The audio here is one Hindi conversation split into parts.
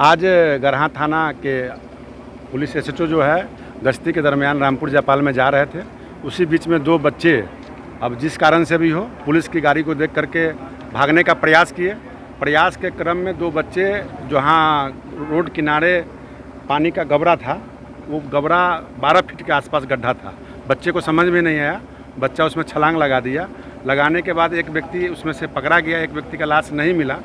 आज गरहा थाना के पुलिस SHO जो है गश्ती के दरमियान रामपुर जयपाल में जा रहे थे। उसी बीच में दो बच्चे अब जिस कारण से भी हो पुलिस की गाड़ी को देख करके भागने का प्रयास किए। प्रयास के क्रम में दो बच्चे जहाँ रोड किनारे पानी का गबरा था, वो गबरा 12 फीट के आसपास गड्ढा था। बच्चे को समझ में नहीं आया, बच्चा उसमें छलांग लगा दिया। लगाने के बाद एक व्यक्ति उसमें से पकड़ा गया, एक व्यक्ति का लाश नहीं मिला।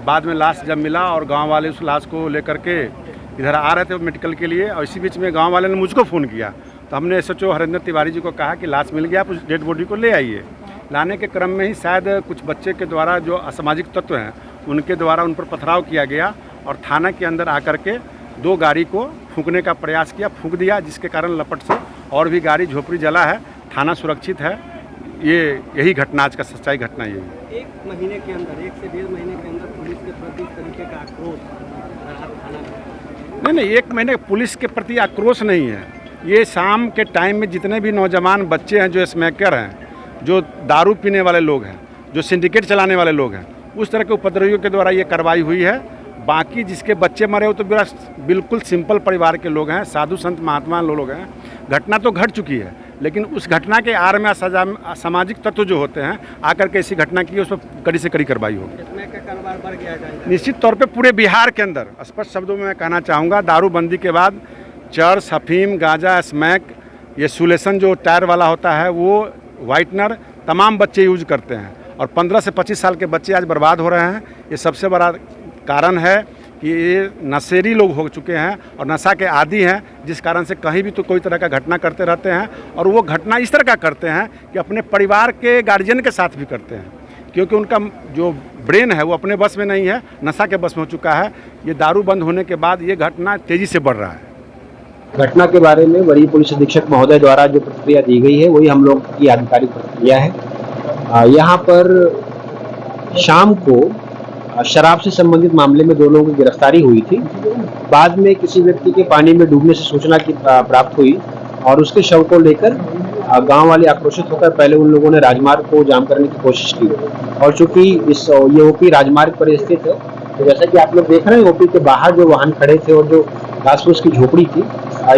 बाद में लाश जब मिला और गांव वाले उस लाश को लेकर के इधर आ रहे थे मेडिकल के लिए, और इसी बीच में गांव वाले ने मुझको फ़ोन किया। तो हमने SHO हरेंद्र तिवारी जी को कहा कि लाश मिल गया, आप उस डेड बॉडी को ले आइए। लाने के क्रम में ही शायद कुछ बच्चे के द्वारा जो असामाजिक तत्व हैं उनके द्वारा उन पर पथराव किया गया और थाना के अंदर आकर के दो गाड़ी को फूंकने का प्रयास किया, फूंक दिया, जिसके कारण लपट से और भी गाड़ी झोपड़ी जला है। थाना सुरक्षित है। यही घटना, आज का सच्चाई घटना यही है। एक महीने के अंदर, 1 से 1.5 महीने के अंदर पुलिस के प्रति इस तरीके का आक्रोश थाना में? नहीं, 1 महीने पुलिस के प्रति आक्रोश नहीं है। ये शाम के टाइम में जितने भी नौजवान बच्चे हैं जो स्मैकर हैं, जो दारू पीने वाले लोग हैं, जो सिंडिकेट चलाने वाले लोग हैं, उस तरह के उपद्रवियों के द्वारा ये कार्रवाई हुई है। बाकी जिसके बच्चे मरे हो तो बिल्कुल सिंपल परिवार के लोग हैं, साधु संत महात्मा लोग हैं। घटना तो घट चुकी है, लेकिन उस घटना के आड़ में असामाजिक तत्व जो होते हैं आकर के ऐसी घटना की, उस पर कड़ी से कड़ी कार्रवाई होगी। इसमें का कारोबार बढ़ गया है निश्चित तौर पे पूरे बिहार के अंदर। स्पष्ट शब्दों में मैं कहना चाहूँगा, दारूबंदी के बाद चर्स, अफीम, गांजा, स्मैक, ये सुलेसन जो टायर वाला होता है, वो वाइटनर तमाम बच्चे यूज करते हैं और 15 से 25 साल के बच्चे आज बर्बाद हो रहे हैं। ये सबसे बड़ा कारण है कि ये नशेड़ी लोग हो चुके हैं और नशा के आदी हैं, जिस कारण से कहीं भी तो कोई तरह का घटना करते रहते हैं। और वो घटना इस तरह का करते हैं कि अपने परिवार के गार्जियन के साथ भी करते हैं, क्योंकि उनका जो ब्रेन है वो अपने बस में नहीं है, नशा के बस में हो चुका है। ये दारू बंद होने के बाद ये घटना तेज़ी से बढ़ रहा है। घटना के बारे में वरीय पुलिस अधीक्षक महोदय द्वारा जो प्रतिक्रिया दी गई है वही हम लोग की आधिकारिक प्रतिक्रिया है। यहाँ पर शाम को शराब से संबंधित मामले में 2 लोगों की गिरफ्तारी हुई थी। बाद में किसी व्यक्ति के पानी में डूबने से सूचना की प्राप्त हुई और उसके शव को लेकर गांव वाले आक्रोशित होकर पहले उन लोगों ने राजमार्ग को जाम करने की कोशिश की। और चूंकि ये OP राजमार्ग पर स्थित है, तो जैसा कि आप लोग देख रहे हैं, OP के बाहर जो वाहन खड़े थे और जो घास फूस की झोपड़ी थी,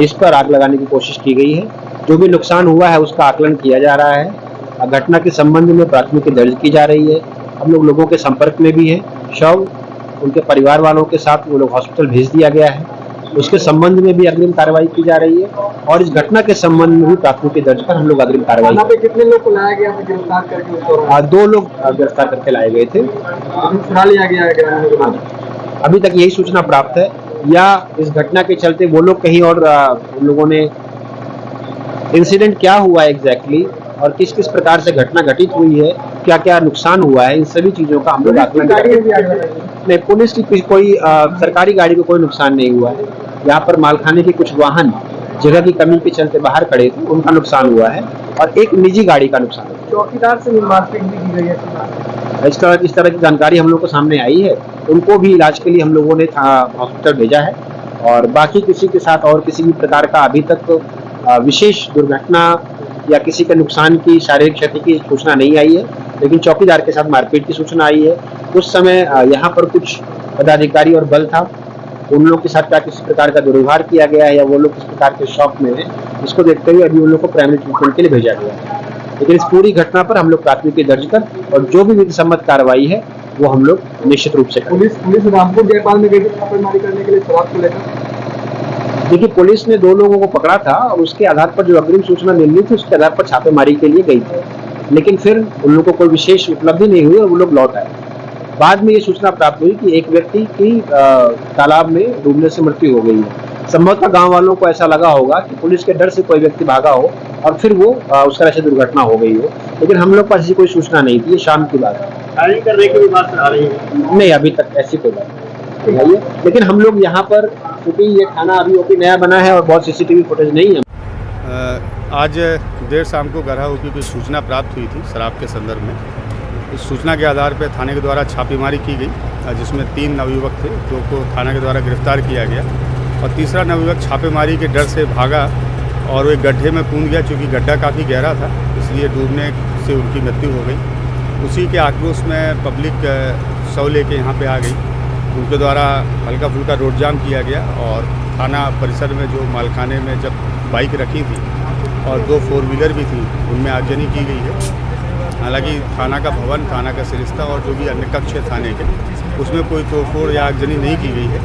इस पर आग लगाने की कोशिश की गई है। जो भी नुकसान हुआ है उसका आकलन किया जा रहा है। घटना के संबंध में प्राथमिकी दर्ज की जा रही है। हम लोगों के संपर्क में भी है। शव उनके परिवार वालों के साथ वो लोग हॉस्पिटल भेज दिया गया है। उसके संबंध में भी अग्रिम कार्रवाई की जा रही है और इस घटना के संबंध में भी प्राथमिकी दर्ज कर हम लोग अग्रिम कार्रवाई। पे कितने लोग को लाया गया गिरफ्तार करके? 2 लोग गिरफ्तार करके लाए गए थे। छुड़ा लिया गया है? अभी तक यही सूचना प्राप्त है, या इस घटना के चलते वो लोग कहीं और उन लोगों ने इंसिडेंट क्या हुआ एग्जैक्टली और किस किस प्रकार से घटना घटित हुई है, क्या क्या नुकसान हुआ है, इन सभी चीजों का हम लोग आकलन नहीं। पुलिस की कोई सरकारी गाड़ी को कोई नुकसान नहीं हुआ है। यहाँ पर मालखाने के कुछ वाहन जगह की कमी के चलते बाहर खड़े थे, उनका नुकसान हुआ है और एक निजी गाड़ी का नुकसान हुआ है। चौकीदार से मारपीट भी की गई है? इस तरह की जानकारी हम लोग को सामने आई है। उनको भी इलाज के लिए हम लोगों ने हॉस्पिटल भेजा है और बाकी किसी के साथ और किसी भी प्रकार का अभी तक विशेष दुर्घटना या किसी के नुकसान की, शारीरिक क्षति की सूचना नहीं आई है। लेकिन चौकीदार के साथ मारपीट की सूचना आई है। उस समय यहाँ पर कुछ पदाधिकारी और बल था, उन लोग के साथ क्या किसी प्रकार का दुर्व्यवहार किया गया है या वो लोग किस प्रकार के शौक में है, इसको देखते हुए अभी उन लोग को प्राइमरी ट्रीटमेंट के लिए भेजा गया है। लेकिन इस पूरी घटना पर हम लोग प्राथमिकी दर्ज कर और जो भी विधि सम्मत कार्रवाई है वो हम लोग निश्चित रूप से करेंगे। पुलिस रामपुर जयपाल में गई थी छापेमारी करने के लिए शराब को लेकर। देखिए, पुलिस ने 2 लोगों को पकड़ा था और उसके आधार पर जो अग्रिम सूचना मिली थी उसके आधार पर छापेमारी के लिए गई थी, लेकिन फिर उन लोगों को कोई विशेष उपलब्धि नहीं हुई और वो लोग लौट आए। बाद में ये सूचना प्राप्त हुई कि एक व्यक्ति की तालाब में डूबने से मृत्यु हो गई है। संभवतः गांव वालों को ऐसा लगा होगा कि पुलिस के डर से कोई व्यक्ति भागा हो और फिर वो उस तरह से दुर्घटना हो गई हो, लेकिन हम लोग पास ऐसी कोई सूचना नहीं थी। ये शाम की बात है। फायरिंग करने की भी बात आ रही है? नहीं, अभी तक ऐसी कोई बात नहीं। लेकिन हम लोग यहाँ पर, क्योंकि ये थाना अभी OP नया बना है और बहुत CCTV फुटेज नहीं है। आज देर शाम को गरहा OP की सूचना प्राप्त हुई थी शराब के संदर्भ में। इस सूचना के आधार पर थाने के द्वारा छापेमारी की गई, जिसमें 3 नवयुवक थे जो को थाना के द्वारा गिरफ्तार किया गया और तीसरा नवयुवक छापेमारी के डर से भागा और वो एक गड्ढे में कूद गया। चूँकि गड्ढा काफ़ी गहरा था, इसलिए डूबने से उनकी मृत्यु हो गई। उसी के आक्रोश में पब्लिक शव लेके यहाँ पे आ गई उनके द्वारा हल्का फुल्का रोड जाम किया गया और थाना परिसर में जो मालखाने में जब बाइक रखी थी और 2 4 व्हीलर भी थी उनमें आगजनी की गई है। हालांकि थाना का भवन, थाना का सरिस्ता और जो भी अन्य कक्ष है थाने के, उसमें कोई तोड़फोड़ या आगजनी नहीं की गई है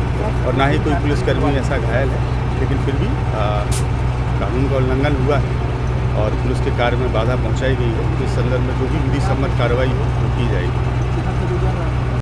और ना ही कोई पुलिसकर्मी ऐसा घायल है। लेकिन फिर भी कानून का उल्लंघन हुआ है और पुलिस के कार्य में बाधा पहुंचाई गई है। इस संदर्भ में जो भी विधि सम्मत कार्रवाई हो वो की जाएगी।